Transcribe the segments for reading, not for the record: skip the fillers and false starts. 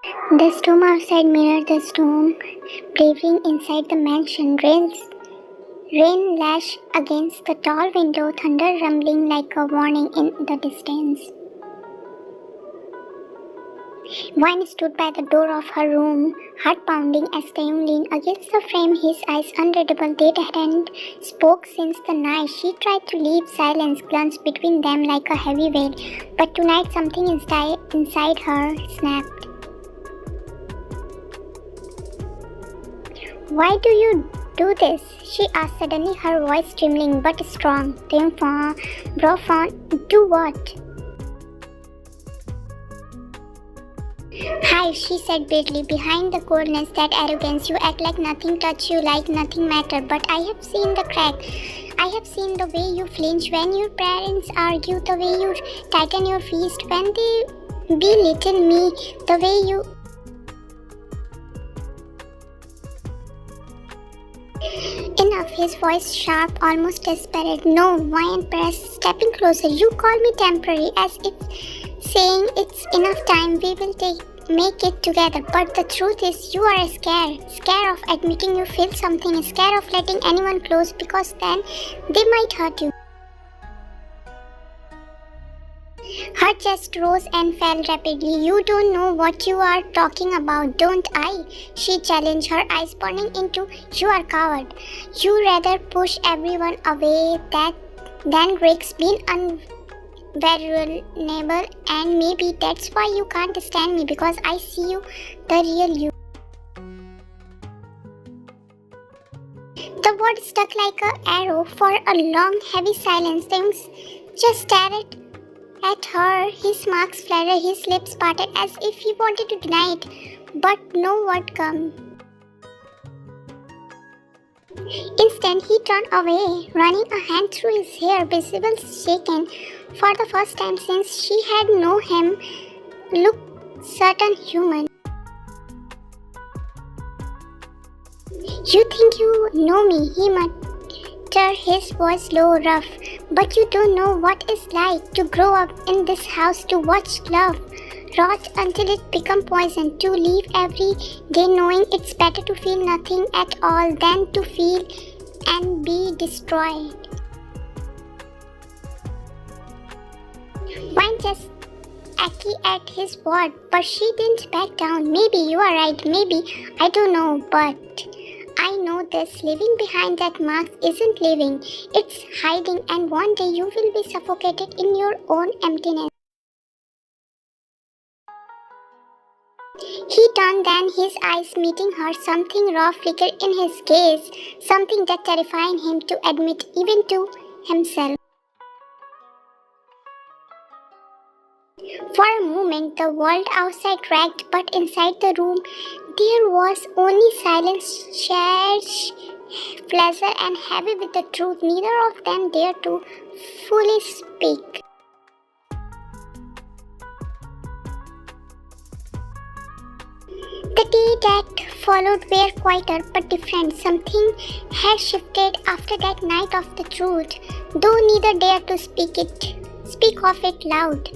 The storm outside mirrored the storm brewing inside the mansion. Rain lashed against the tall window, thunder rumbling like a warning in the distance. Wine stood by the door of her room, heart pounding as Taeyong leaned against the frame, his eyes unreadable. They hadn't spoke since the night. She tried to leave silence clutched between them like a heavy veil, but tonight something inside her snapped. Why do you do this? She asked suddenly, her voice trembling but strong. Taeyong broke do what? Hi, she said bitterly. Behind the coldness, that arrogance, you act like nothing touched you, like nothing mattered. But I have seen the crack. I have seen the way you flinch when your parents argue, the way you tighten your fist when they belittle me, the way you... Enough, his voice sharp, almost desperate. No, Wine pressed, stepping closer. You call me temporary, as if saying it's enough time, we will make it together. But the truth is, you are scared of admitting you feel something, scared of letting anyone close because then they might hurt you. Her chest rose and fell rapidly. You don't know what you are talking about, don't I? She challenged, her eyes burning into, you are coward. You rather push everyone away than risk being vulnerable, and maybe that's why you can't stand me, because I see you, the real you. The word stuck like an arrow. For a long, heavy silence, things just stared at her, his marks flattered, his lips parted as if he wanted to deny it, but no word came. Instant, he turned away, running a hand through his hair, visible shaken. For the first time since she had known him, looked certain human. You think you know me, he muttered, his voice low, rough. But you don't know what it's like to grow up in this house, to watch love rot until it becomes poison, to live every day knowing it's better to feel nothing at all than to feel and be destroyed. Wine just achy at his word, but she didn't back down. Maybe you are right, maybe, I don't know, but I know this. Living behind that mask isn't living, it's hiding, and one day you will be suffocated in your own emptiness. He turned, then his eyes meeting her, something raw flickered in his gaze, something that terrified him to admit even to himself. For a moment, the world outside cracked, but inside the room, there was only silence, shared pleasure, and heavy with the truth. Neither of them dared to fully speak. The day that followed were quieter but different. Something had shifted after that night of the truth, though neither dared to speak of it loud.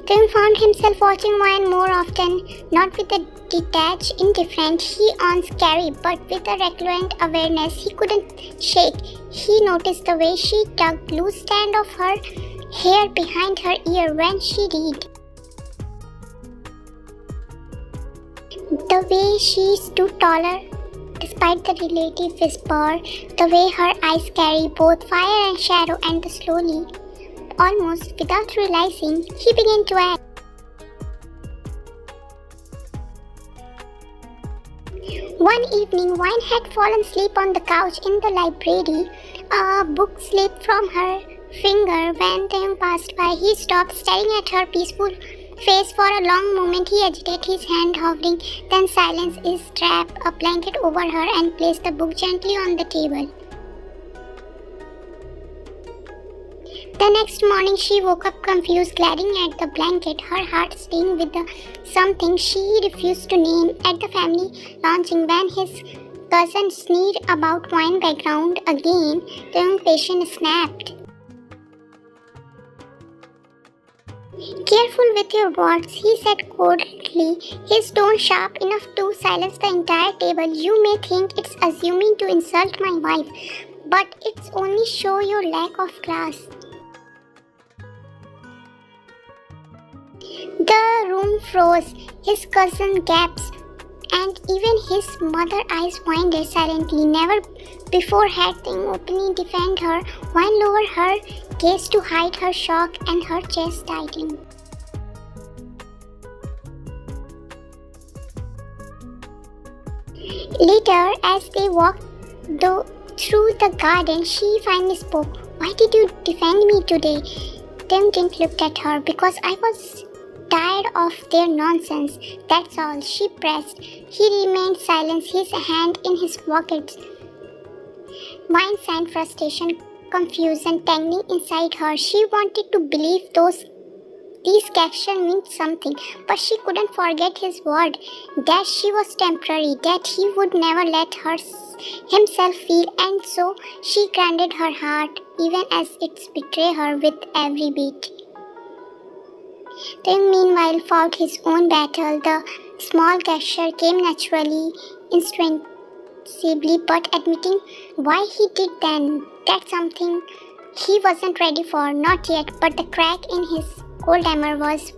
Tim found himself watching Wine more often, not with a detached indifference he owns carry, but with a recurrent awareness he couldn't shake. He noticed the way she tugged loose stand of her hair behind her ear when she read. The way she stood taller despite the relative whisper, the way her eyes carry both fire and shadow, and slowly, almost without realizing, he began to act. One evening, Wine had fallen asleep on the couch in the library. A book slipped from her finger when Taeyong passed by. He stopped, staring at her peaceful face for a long moment. He agitated his hand, hovering, then silenced his strap a blanket over her and placed the book gently on the table. The next morning she woke up confused, glaring at the blanket, her heart staying with the something she refused to name. At the family launching, when his cousin sneered about Wine background again, the young patient snapped. Careful with your words, he said coldly, his tone sharp enough to silence the entire table. You may think it's assuming to insult my wife, but it's only show your lack of class. The room froze, his cousin gasped, and even his mother's eyes winded silently. Never before had Ting openly defended her, while lowered her gaze to hide her shock and her chest tightening. Later, as they walked through the garden, she finally spoke. Why did you defend me today? Tim didn't look at her. Because I was tired of their nonsense. That's all, she pressed. He remained silent, his hand in his pocket. Mind and frustration, confusion tangling inside her. She wanted to believe these captions meant something, but she couldn't forget his word that she was temporary, that he would never let himself feel, and so she grounded her heart, even as it betrayed her with every beat. Tim meanwhile fought his own battle. The small gesture came naturally, instinctively, but admitting why he did then, that's something he wasn't ready for, not yet, but the crack in his cold armor was.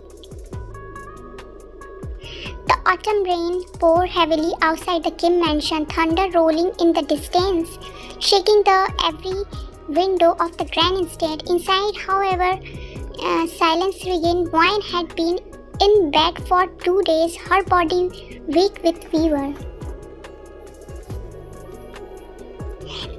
The autumn rain poured heavily outside the Kim mansion, thunder rolling in the distance, shaking every window of the grand estate. Inside, however, silence regained. Wine had been in bed for 2 days, her body weak with fever.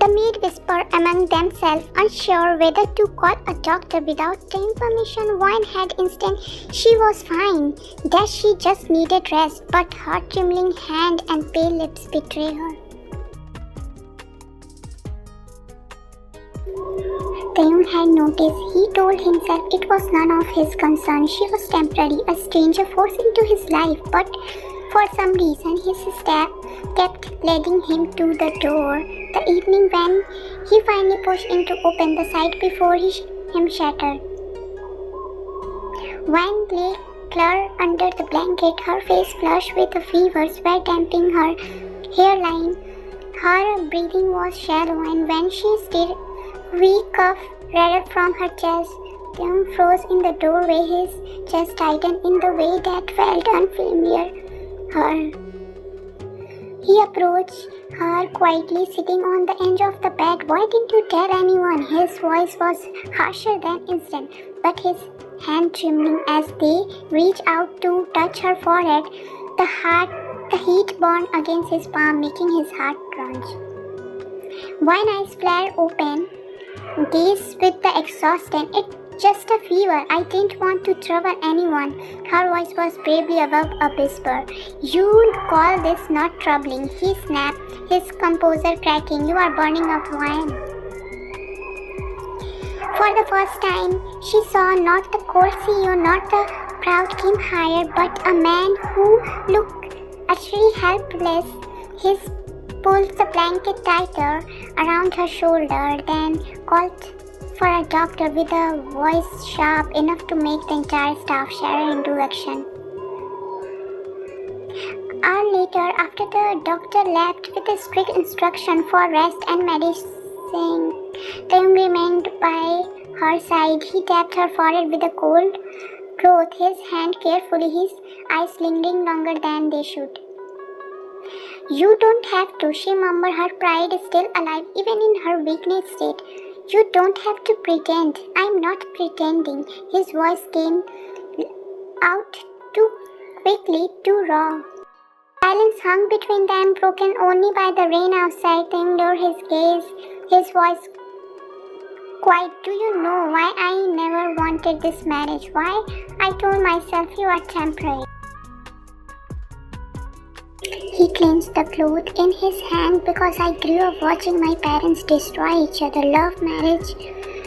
The maid whispered among themselves, unsure whether to call a doctor without taking permission. Wine had insisted she was fine, that she just needed rest, but her trembling hand and pale lips betrayed her. Taeyong had noticed. He told himself it was none of his concern. She was temporary, a stranger forced into his life, but for some reason his step kept leading him to the door. The evening when he finally pushed in to open, the sight before him shattered. Wang lay cluttered under the blanket, her face flushed with a fever, sweat damping her hairline. Her breathing was shallow, and when she stirred, weak cough rattled from her chest. Taeyong froze in the doorway, his chest tightened in the way that felt unfamiliar. He approached her quietly, sitting on the edge of the bed. Why didn't you tell anyone? His voice was harsher than instant, but his hand trembling as they reached out to touch her forehead. The heat burned against his palm, making his heart crunch. One eye flared open, gaze with the exhaustion. It's just a fever. I didn't want to trouble anyone. Her voice was bravely above a whisper. You call this not troubling? He snapped, his composure cracking. You are burning up wine. For the first time, she saw not the cold CEO, not the proud Kim Hyer, but a man who looked utterly helpless. He pulled the blanket tighter around her shoulder, then called for a doctor with a voice sharp enough to make the entire staff shudder into action. Hours later, after the doctor left with a strict instruction for rest and medicine, Taeyong remained by her side. He tapped her forehead with a cold cloth, his hand carefully, his eyes lingering longer than they should. You don't have to, she murmured, her pride is still alive even in her weakness state. You don't have to pretend. I'm not pretending. His voice came out too quickly, too raw. Silence hung between them, broken only by the rain outside. Taeyong lowered his gaze, his voice quiet. Do you know why I never wanted this marriage? Why I told myself you are temporary? He clenched the cloth in his hand. Because I grew up watching my parents destroy each other. Love, marriage,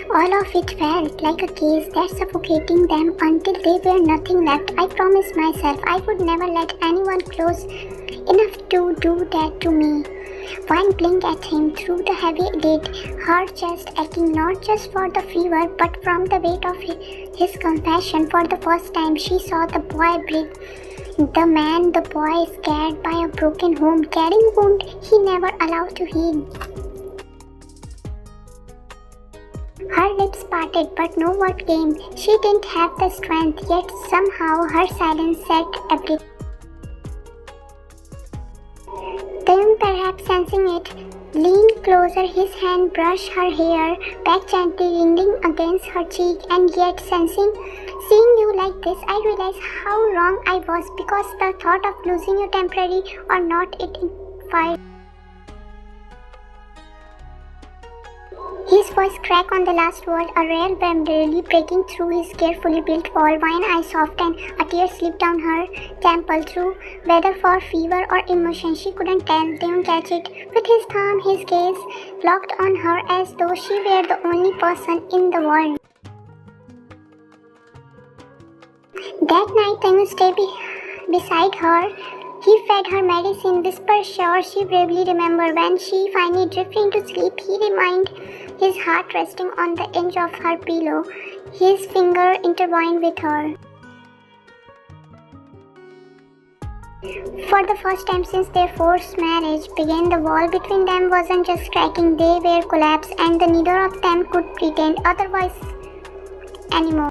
all of it felt like a cage that's suffocating them until they were nothing left. I promised myself I would never let anyone close enough to do that to me. One blink at him through the heavy lid, her chest aching not just for the fever but from the weight of his compassion. For the first time she saw the boy breathe. The man, the boy, scared by a broken home, carrying wound he never allowed to heal. Her lips parted, but no word came. She didn't have the strength, yet somehow her silence said everything. Then, perhaps sensing it, leaned closer, his hand brushed her hair back gently, ringing against her cheek, and yet seeing you like this, I realized how wrong I was, because the thought of losing you temporary or not, it fired. His voice cracked on the last word, a rare tremor barely breaking through his carefully built wall. One eye softened, a tear slipped down her temple through, whether for fever or emotion, she couldn't tell. Didn't catch it. With his thumb, his gaze locked on her as though she were the only person in the world. That night, Taimur stayed beside her. He fed her medicine, whispered sure she bravely remembered. When she finally drifted into sleep, he remained, his heart resting on the edge of her pillow, his finger intertwined with her. For the first time since their forced marriage began, the wall between them wasn't just cracking, they were collapsed, and neither of them could pretend otherwise anymore.